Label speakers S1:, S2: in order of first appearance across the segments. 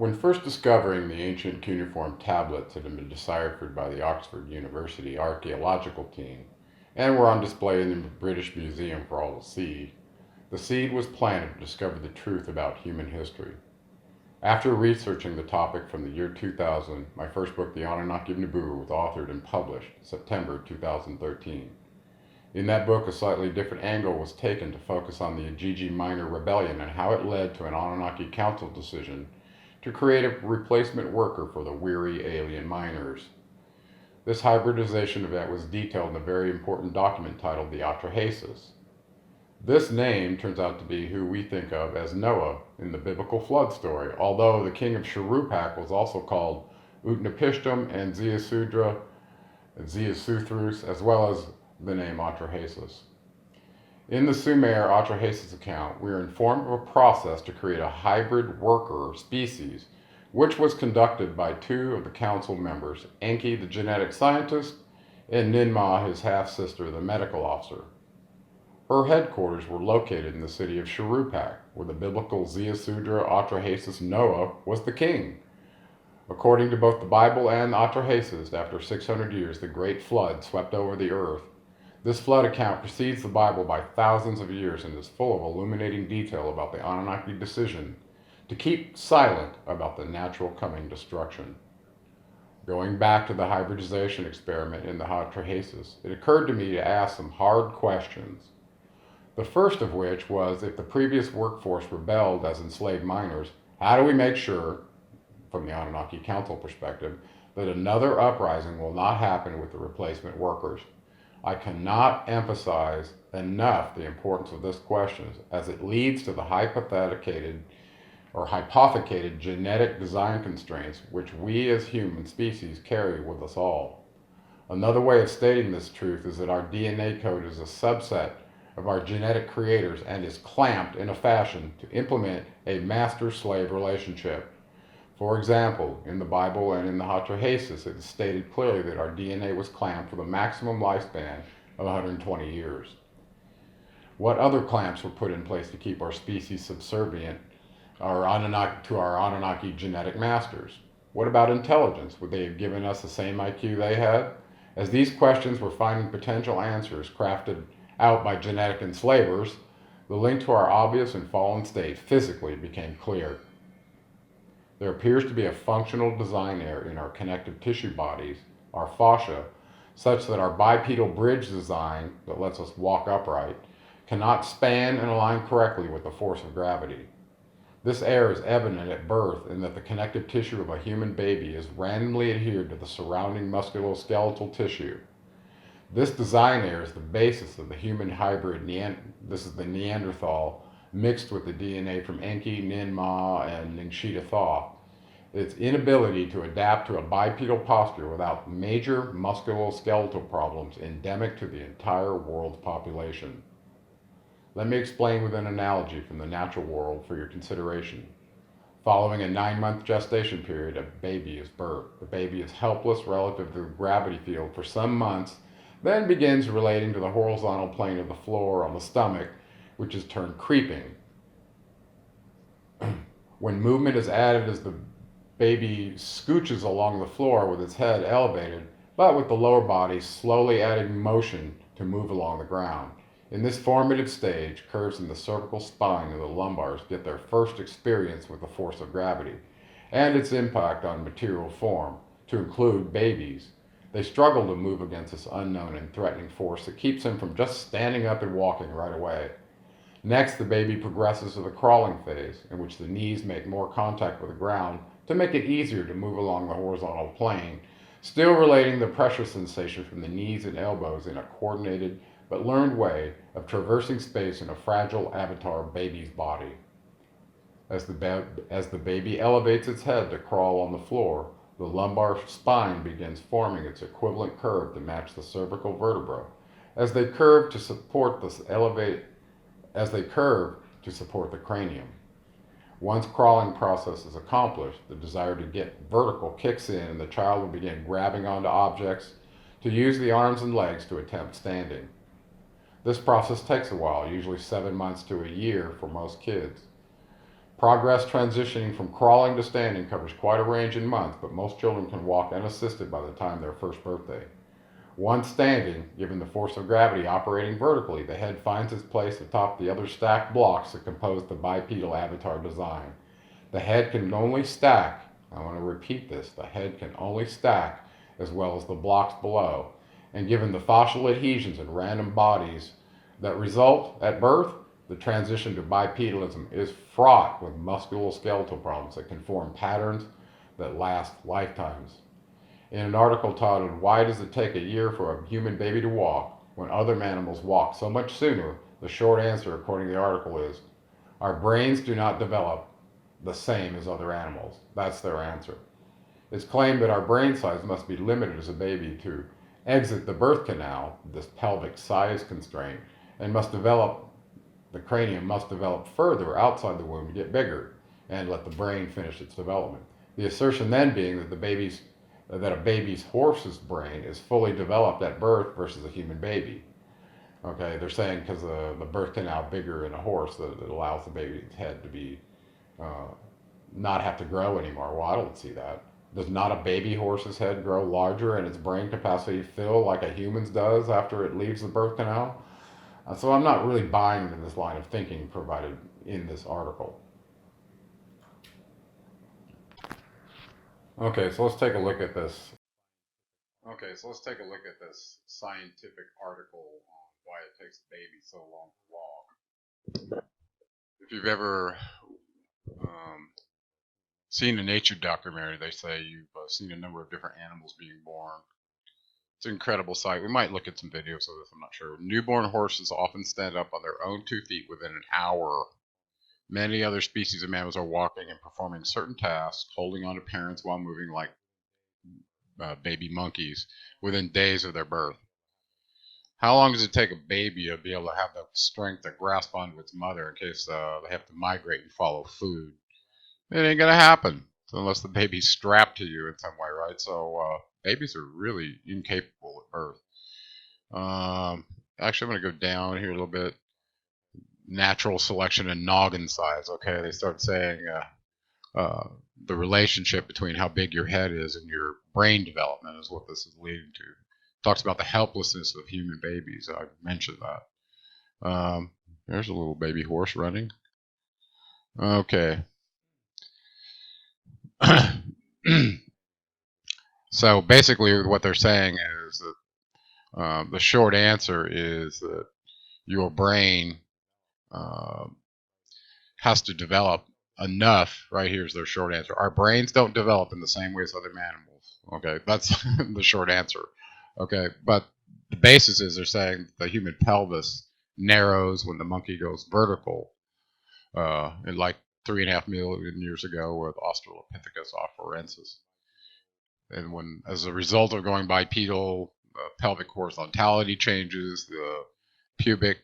S1: When first discovering the ancient cuneiform tablets that had been deciphered by the Oxford University archaeological team and were on display in the British Museum for all to see, the seed was planted to discover the truth about human history. After researching the topic from the year 2000, my first book, The Anunnaki of Nibiru, was authored and published September 2013. In that book, a slightly different angle was taken to focus on the Ajiji Minor Rebellion and how it led to an Anunnaki Council decision to create a replacement worker for the weary alien miners. This hybridization event was detailed in a very important document titled the Atrahasis. This name turns out to be who we think of as Noah in the biblical flood story, although the king of Shuruppak was also called Utnapishtim and Ziusuthrus, as well as the name Atrahasis. In the Sumer Atrahasis account, we are informed of a process to create a hybrid worker species, which was conducted by two of the council members, Enki, the genetic scientist, and Nimah, his half-sister, the medical officer. Her headquarters were located in the city of Shuruppak, where the biblical Ziusudra Atrahasis Noah was the king. According to both the Bible and Atrahasis, after 600 years, the great flood swept over the earth. This flood account precedes the Bible by thousands of years and is full of illuminating detail about the Anunnaki decision to keep silent about the natural coming destruction. Going back to the hybridization experiment in the Atrahasis, it occurred to me to ask some hard questions. The first of which was, if the previous workforce rebelled as enslaved miners, how do we make sure, from the Anunnaki Council perspective, that another uprising will not happen with the replacement workers? I cannot emphasize enough the importance of this question, as it leads to the hypotheticated genetic design constraints which we as human species carry with us all. Another way of stating this truth is that our DNA code is a subset of our genetic creators and is clamped in a fashion to implement a master-slave relationship. For example, in the Bible and in the Atrahasis, it is stated clearly that our DNA was clamped for the maximum lifespan of 120 years. What other clamps were put in place to keep our species subservient to our Anunnaki genetic masters? What about intelligence? Would they have given us the same IQ they had? As these questions were finding potential answers crafted out by genetic enslavers, the link to our obvious and fallen state physically became clear. There appears to be a functional design error in our connective tissue bodies, our fascia, such that our bipedal bridge design that lets us walk upright cannot span and align correctly with the force of gravity. This error is evident at birth in that the connective tissue of a human baby is randomly adhered to the surrounding musculoskeletal tissue. This design error is the basis of the human hybrid, this is the Neanderthal, mixed with the DNA from Enki, Nimah, and Neanderthal. Its inability to adapt to a bipedal posture without major musculoskeletal problems endemic to the entire world's population. Let me explain with an analogy from the natural world for your consideration. Following a 9-month gestation period, a baby is birthed. The baby is helpless relative to the gravity field for some months, then begins relating to the horizontal plane of the floor on the stomach, which is termed creeping. When movement is added as the baby scooches along the floor with its head elevated, but with the lower body slowly adding motion to move along the ground. In this formative stage, curves in the cervical spine of the lumbars get their first experience with the force of gravity and its impact on material form, to include babies. They struggle to move against this unknown and threatening force that keeps them from just standing up and walking right away. Next, the baby progresses to the crawling phase, in which the knees make more contact with the ground to make it easier to move along the horizontal plane, still relating the pressure sensation from the knees and elbows in a coordinated but learned way of traversing space in a fragile avatar baby's body. As the baby elevates its head to crawl on the floor, the lumbar spine begins forming its equivalent curve to match the cervical vertebra, as they curve to support the cranium. Once crawling process is accomplished, the desire to get vertical kicks in and the child will begin grabbing onto objects to use the arms and legs to attempt standing. This process takes a while, usually 7 months to a year for most kids. Progress transitioning from crawling to standing covers quite a range in months, but most children can walk unassisted by the time their first birthday. Once standing, given the force of gravity operating vertically, the head finds its place atop the other stacked blocks that compose the bipedal avatar design. The head can only stack, I want to repeat this, the head can only stack as well as the blocks below. And given the fascial adhesions and random bodies that result at birth, the transition to bipedalism is fraught with musculoskeletal problems that can form patterns that last lifetimes. In an article titled, "Why Does It Take a Year for a Human Baby to Walk When Other Mammals Walk So Much Sooner?" the short answer, according to the article, is our brains do not develop the same as other animals. That's their answer. It's claimed that our brain size must be limited as a baby to exit the birth canal, this pelvic size constraint, and the cranium must develop further outside the womb to get bigger and let the brain finish its development. The assertion then being that a baby's horse's brain is fully developed at birth versus a human baby. Okay, they're saying because the birth canal bigger in a horse that it allows the baby's head to be not have to grow anymore. Well, I don't see that. Does not a baby horse's head grow larger and its brain capacity fill like a human's does after it leaves the birth canal? So I'm not really buying into this line of thinking provided in this article. Okay, so let's take a look at this. Scientific article on why it takes a baby so long to walk. If you've ever seen a nature documentary, they say you've seen a number of different animals being born. It's an incredible sight. We might look at some videos of this, I'm not sure. Newborn horses often stand up on their own 2 feet within an hour. Many other species of mammals are walking and performing certain tasks, holding on to parents while moving like baby monkeys within days of their birth. How long does it take a baby to be able to have the strength to grasp onto its mother in case they have to migrate and follow food? It ain't going to happen unless the baby's strapped to you in some way, right? So babies are really incapable at birth. Actually, I'm going to go down here a little bit. Natural selection and noggin size. Okay, they start saying the relationship between how big your head is and your brain development is what this is leading to. Talks about the helplessness of human babies. I mentioned that. There's a little baby horse running. Okay. So basically what they're saying is that the short answer is that your brain has to develop enough. Right, here's their short answer. Our brains don't develop in the same way as other mammals. Okay, that's the short answer. Okay, but the basis is they're saying the human pelvis narrows when the monkey goes vertical, in like 3.5 million years ago with Australopithecus afarensis. And when, as a result of going bipedal, pelvic horizontality changes, the pubic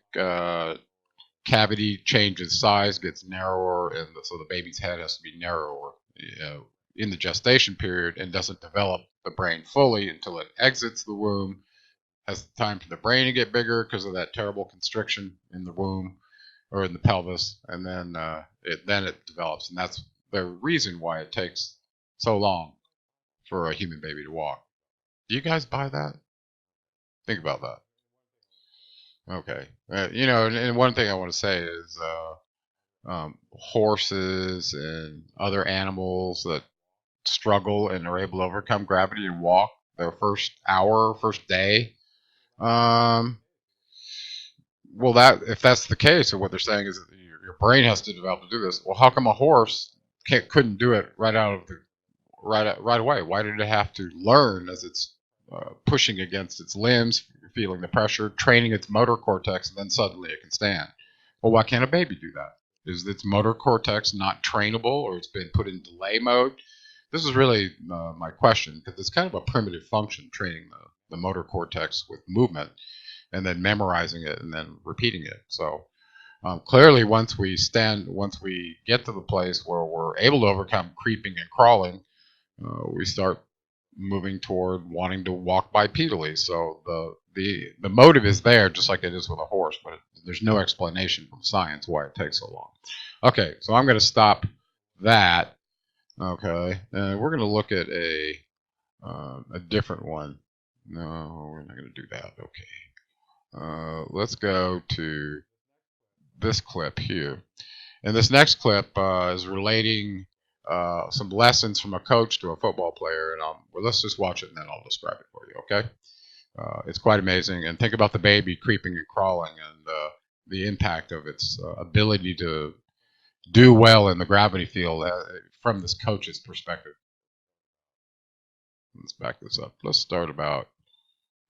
S1: cavity changes size, gets narrower, and so the baby's head has to be narrower in the gestation period and doesn't develop the brain fully until it exits the womb, has time for the brain to get bigger because of that terrible constriction in the womb or in the pelvis, and then it develops, and that's the reason why it takes so long for a human baby to walk. Do you guys buy that? Think about that. Okay, and one thing I want to say is horses and other animals that struggle and are able to overcome gravity and walk their first hour, first day. Well, if that's the case, and what they're saying is that your brain has to develop to do this. Well, how come a horse couldn't do it right away? Why did it have to learn as it's pushing against its limbs, feeling the pressure, training its motor cortex, and then suddenly it can stand? Well, why can't a baby do that? Is its motor cortex not trainable, or it's been put in delay mode? This is really my question, because it's kind of a primitive function, training the motor cortex with movement and then memorizing it and then repeating it. So clearly once we get to the place where we're able to overcome creeping and crawling, we start moving toward wanting to walk bipedally. So the motive is there, just like it is with a horse, but there's no explanation from science why it takes so long. Okay, so I'm going to stop that. Okay, we're going to look at a different one. No, we're not going to do that. Okay, let's go to this clip here. And this next clip is relating some lessons from a coach to a football player. And well, let's just watch it and then I'll describe it for you, okay? It's quite amazing. And think about the baby creeping and crawling and the impact of its ability to do well in the gravity field from this coach's perspective. Let's back this up. Let's start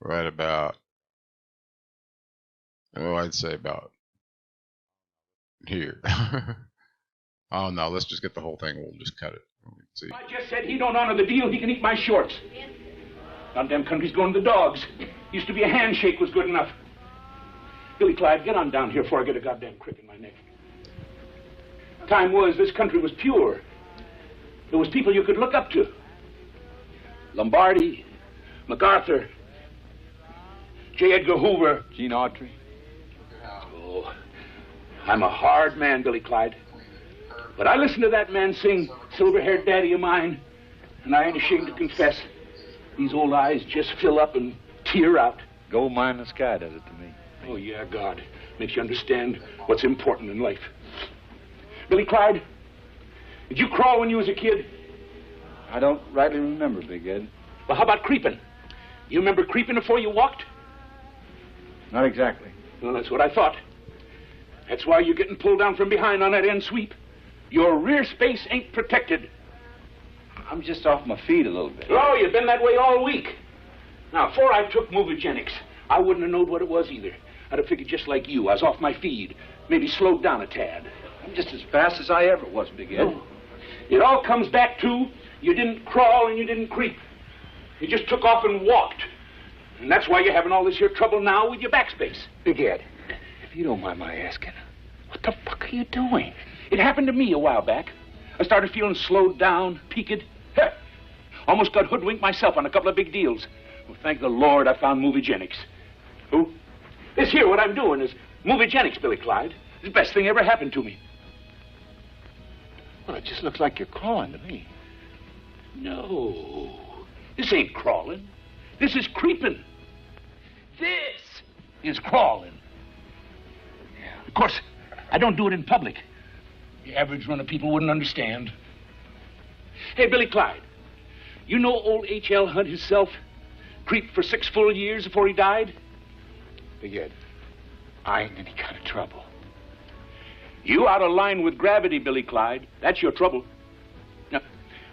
S1: right about, I'd say about here. Oh no, let's just get the whole thing. We'll just cut it. Let's see.
S2: I just said he don't honor the deal. He can eat my shorts. Goddamn country's going to the dogs. Used to be a handshake was good enough. Billy Clyde, get on down here before I get a goddamn crick in my neck. Time was this country was pure. There was people you could look up to. Lombardi, MacArthur, J. Edgar Hoover,
S3: Gene Autry.
S2: Oh, I'm a hard man, Billy Clyde. But I listen to that man sing Silver-Haired Daddy of Mine, and I ain't ashamed to confess, these old eyes just fill up and tear out.
S3: Gold mine in the sky does it to me.
S2: Oh, yeah, God. Makes you understand what's important in life. Billy Clyde, did you crawl when you was a kid?
S3: I don't rightly remember, Big Ed.
S2: Well, how about creeping? You remember creeping before you walked?
S3: Not exactly.
S2: Well, that's what I thought. That's why you're getting pulled down from behind on that end sweep. Your rear space ain't protected.
S3: I'm just off my feet a little bit.
S2: Oh, you've been that way all week. Now, before I took Movigenics, I wouldn't have known what it was either. I'd have figured just like you. I was off my feed. Maybe slowed down a tad.
S3: I'm just as fast as I ever was, Big Ed.
S2: No. It all comes back to you didn't crawl and you didn't creep. You just took off and walked. And that's why you're having all this here trouble now with your backspace.
S3: Big Ed,
S2: If you don't mind my asking, what the fuck are you doing? It happened to me a while back. I started feeling slowed down, peaked. Heh, almost got hoodwinked myself on a couple of big deals. Well, thank the Lord I found Movigenics. Who? This here, what I'm doing is Movigenics, Billy Clyde. It's the best thing ever happened to me.
S3: well, it just looks like you're crawling to me.
S2: No, this ain't crawling. This is creeping. This is crawling. Yeah. Of course, I don't do it in public. The average run of people wouldn't understand. Hey, Billy Clyde, you know old H.L. Hunt himself creeped for 6 full years before he died?
S3: Big Ed, I ain't in any kind of trouble.
S2: You out of line with gravity, Billy Clyde. That's your trouble. Now,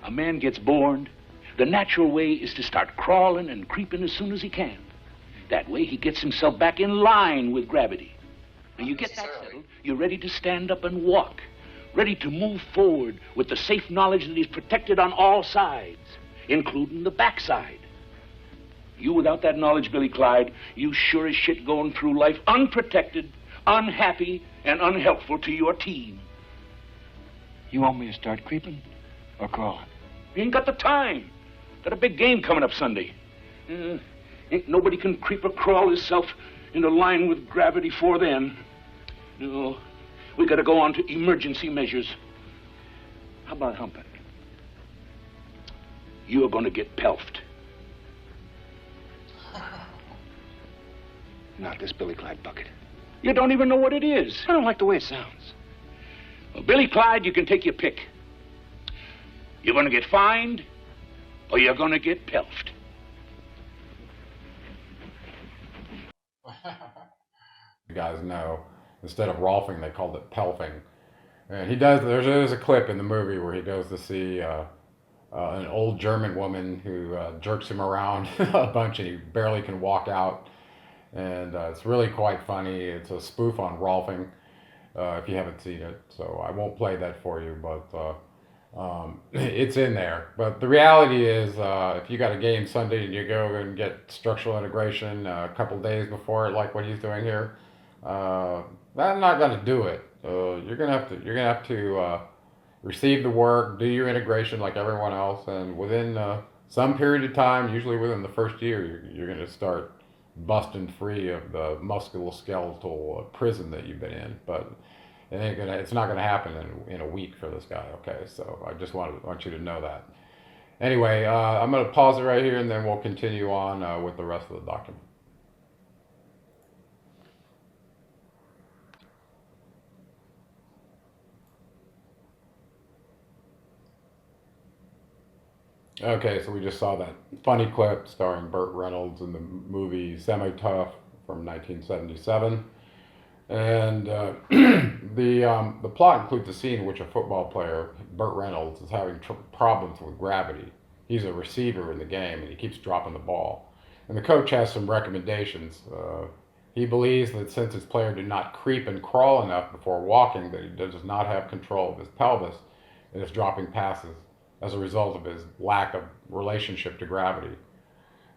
S2: a man gets born. The natural way is to start crawling and creeping as soon as he can. That way he gets himself back in line with gravity. Now you get that settled, you're ready to stand up and walk. Ready to move forward with the safe knowledge that he's protected on all sides, including the backside. You without that knowledge, Billy Clyde, you sure as shit going through life unprotected, unhappy, and unhelpful to your team.
S3: You want me to start creeping or crawling?
S2: You ain't got the time. Got a big game coming up Sunday. Ain't nobody can creep or crawl himself into line with gravity for then. No, we gotta go on to emergency measures.
S3: How about humping?
S2: You're gonna get pelfed.
S3: Not this Billy Clyde bucket.
S2: You don't even know what it is.
S3: I don't like the way it sounds.
S2: Well, Billy Clyde, you can take your pick. You're gonna get fined, or you're gonna get pelfed.
S1: You guys know, instead of rolfing, they called it pelfing. And he does, there's a clip in the movie where he goes to see an old German woman who jerks him around a bunch and he barely can walk out. And it's really quite funny. It's a spoof on rolfing, if you haven't seen it. So I won't play that for you, but it's in there. But the reality is, if you got a game Sunday and you go and get structural integration a couple days before it, like what he's doing here, I'm not going to do it. You're gonna have to receive the work, do your integration like everyone else, and within some period of time, usually within the first year, you're going to start busting free of the musculoskeletal prison that you've been in. But it's not gonna happen in a week for this guy. Okay, so I just want you to know that. Anyway, I'm gonna pause it right here, and then we'll continue on with the rest of the document. Okay, so we just saw that funny clip starring Burt Reynolds in the movie Semi-Tough from 1977. And the plot includes a scene in which a football player, Burt Reynolds, is having problems with gravity. He's a receiver in the game, and he keeps dropping the ball. And the coach has some recommendations. He believes that since his player did not creep and crawl enough before walking, that he does not have control of his pelvis and is dropping passes as a result of his lack of relationship to gravity.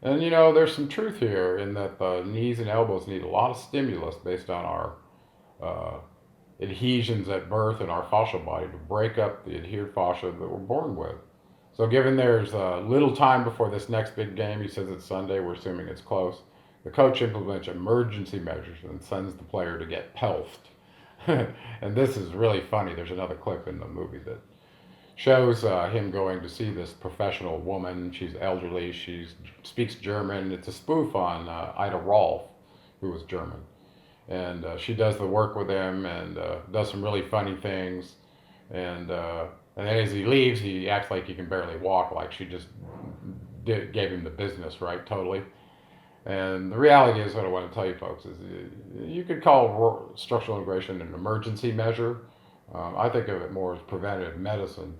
S1: And there's some truth here in that the knees and elbows need a lot of stimulus based on our adhesions at birth in our fascial body to break up the adhered fascia that we're born with. So given there's little time before this next big game, he says it's Sunday, we're assuming it's close, the coach implements emergency measures and sends the player to get pelfed. And this is really funny. There's another clip in the movie that shows him going to see this professional woman. She's elderly. She speaks German. It's a spoof on Ida Rolf, who was German. And she does the work with him and does some really funny things. And then as he leaves, he acts like he can barely walk, like she just gave him the business, right? Totally. And the reality is, what I want to tell you folks is you could call structural integration an emergency measure. I think of it more as preventative medicine.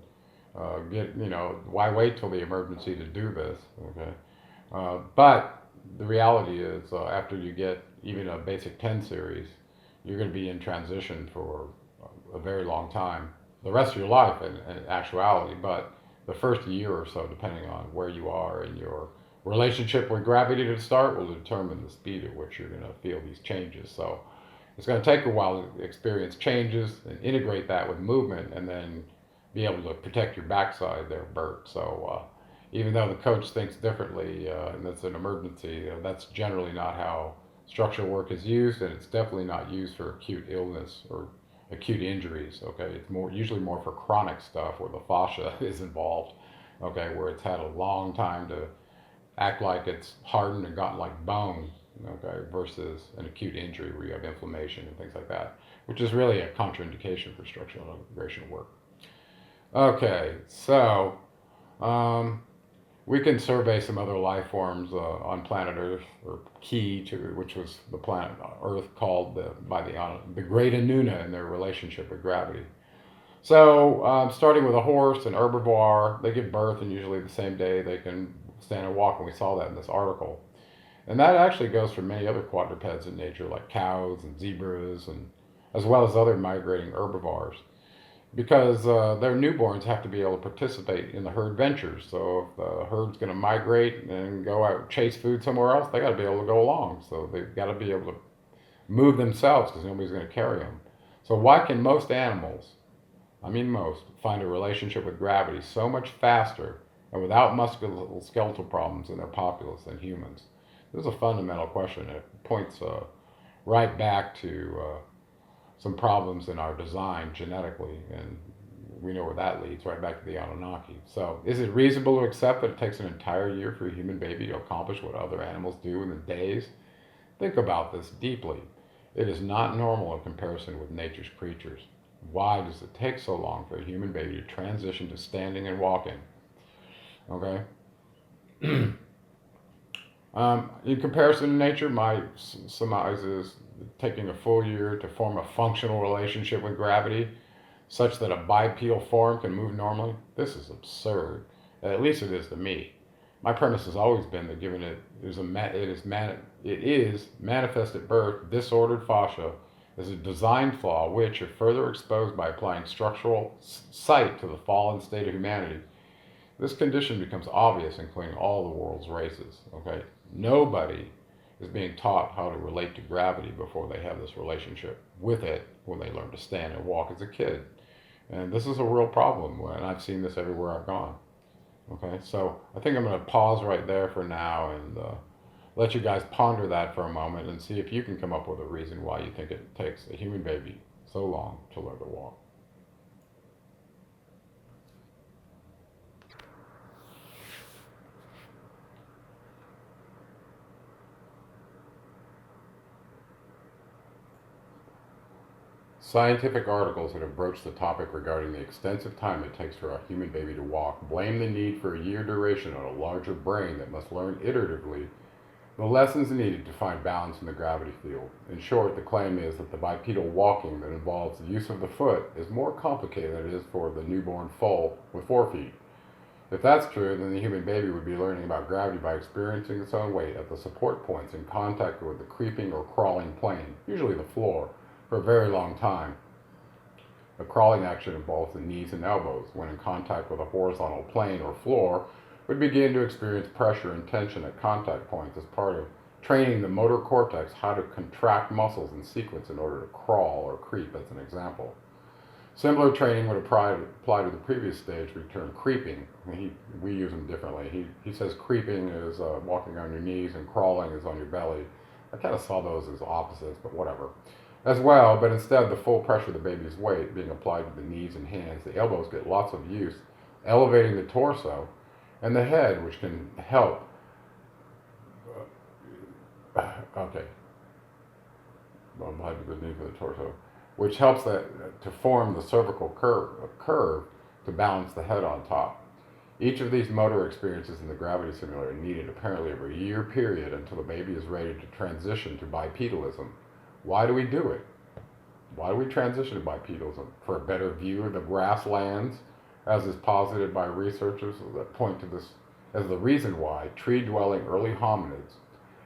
S1: Why wait till the emergency to do this? Okay, but the reality is, after you get even a basic 10 series, you're going to be in transition for a very long time, the rest of your life in actuality. But the first year or so, depending on where you are in your relationship with gravity to start, will determine the speed at which you're going to feel these changes. So it's going to take a while to experience changes and integrate that with movement, and then be able to protect your backside there, Bert. So even though the coach thinks differently, and it's an emergency, that's generally not how structural work is used, and it's definitely not used for acute illness or acute injuries. Okay, it's usually more for chronic stuff where the fascia is involved. Okay, where it's had a long time to act like it's hardened and gotten like bone. Okay, versus an acute injury where you have inflammation and things like that, which is really a contraindication for structural integration work. Okay, so we can survey some other life forms on planet Earth, or Ki, which was the planet Earth called by the great Anunnaki in their relationship with gravity. So starting with a horse, an herbivore, they give birth, and usually the same day they can stand and walk, and we saw that in this article. And that actually goes for many other quadrupeds in nature, like cows and zebras, and as well as other migrating herbivores, because their newborns have to be able to participate in the herd ventures. So if the herd's going to migrate and go out chase food somewhere else, they got to be able to go along. So they've got to be able to move themselves, because nobody's going to carry them. So why can most animals, I mean most, find a relationship with gravity so much faster and without musculoskeletal problems in their populace than humans? This is a fundamental question. It points right back to some problems in our design genetically, and we know where that leads, right back to the Anunnaki. So is it reasonable to accept that it takes an entire year for a human baby to accomplish what other animals do in the days? Think about this deeply. It is not normal in comparison with nature's creatures. Why does it take so long for a human baby to transition to standing and walking? Okay? In comparison to nature, my surmise is taking a full year to form a functional relationship with gravity such that a bipedal form can move normally. This is absurd. At least it is to me. My premise has always been that given it is manifest at birth, disordered fascia is a design flaw which, if further exposed by applying structural sight to the fallen state of humanity, this condition becomes obvious, including all the world's races. Okay, nobody is being taught how to relate to gravity before they have this relationship with it when they learn to stand and walk as a kid. And this is a real problem, and I've seen this everywhere I've gone. Okay, so I think I'm going to pause right there for now, and let you guys ponder that for a moment and see if you can come up with a reason why you think it takes a human baby so long to learn to walk. Scientific articles that have broached the topic regarding the extensive time it takes for a human baby to walk blame the need for a year duration on a larger brain that must learn iteratively the lessons needed to find balance in the gravity field. In short, the claim is that the bipedal walking that involves the use of the foot is more complicated than it is for the newborn foal with 4 feet. If that's true, then the human baby would be learning about gravity by experiencing its own weight at the support points in contact with the creeping or crawling plane, usually the floor, for a very long time. The crawling action involves the knees and elbows. When in contact with a horizontal plane or floor, would begin to experience pressure and tension at contact points as part of training the motor cortex how to contract muscles in sequence in order to crawl or creep, as an example. Similar training would apply to the previous stage we term creeping. We use them differently. He says creeping is walking on your knees and crawling is on your belly. I kind of saw those as opposites, but whatever. As well, but instead of the full pressure of the baby's weight being applied to the knees and hands, the elbows get lots of use, elevating the torso and the head, which can help. Okay. Applied to the knees and the torso, which helps to form the cervical curve to balance the head on top. Each of these motor experiences in the gravity simulator are needed apparently over a year period until the baby is ready to transition to bipedalism. Why do we do it? Why do we transition to bipedalism? For a better view of the grasslands, as is posited by researchers that point to this as the reason why tree-dwelling early hominids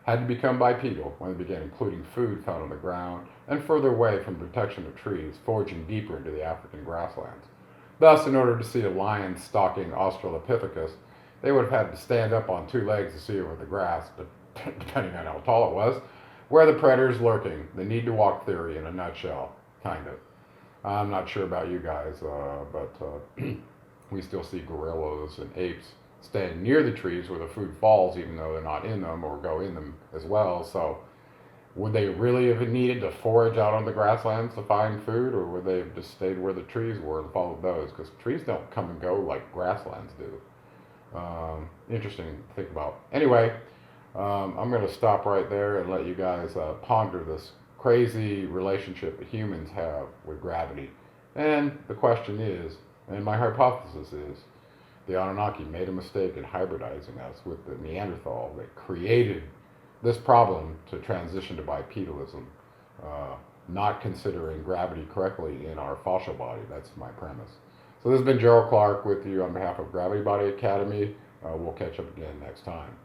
S1: had to become bipedal when they began including food found on the ground and further away from protection of trees, foraging deeper into the African grasslands. Thus, in order to see a lion stalking Australopithecus, they would have had to stand up on 2 legs to see over the grass, but depending on how tall it was, where the predator is lurking. The need to walk theory in a nutshell, kind of. I'm not sure about you guys, but we still see gorillas and apes staying near the trees where the food falls, even though they're not in them or go in them as well. So would they really have needed to forage out on the grasslands to find food, or would they have just stayed where the trees were and followed those? Because trees don't come and go like grasslands do. Interesting to think about. Anyway, I'm going to stop right there and let you guys ponder this crazy relationship that humans have with gravity. And the question is, and my hypothesis is, the Anunnaki made a mistake in hybridizing us with the Neanderthal that created this problem to transition to bipedalism, not considering gravity correctly in our fascial body. That's my premise. So this has been Gerald Clark with you on behalf of Gravity Body Academy. We'll catch up again next time.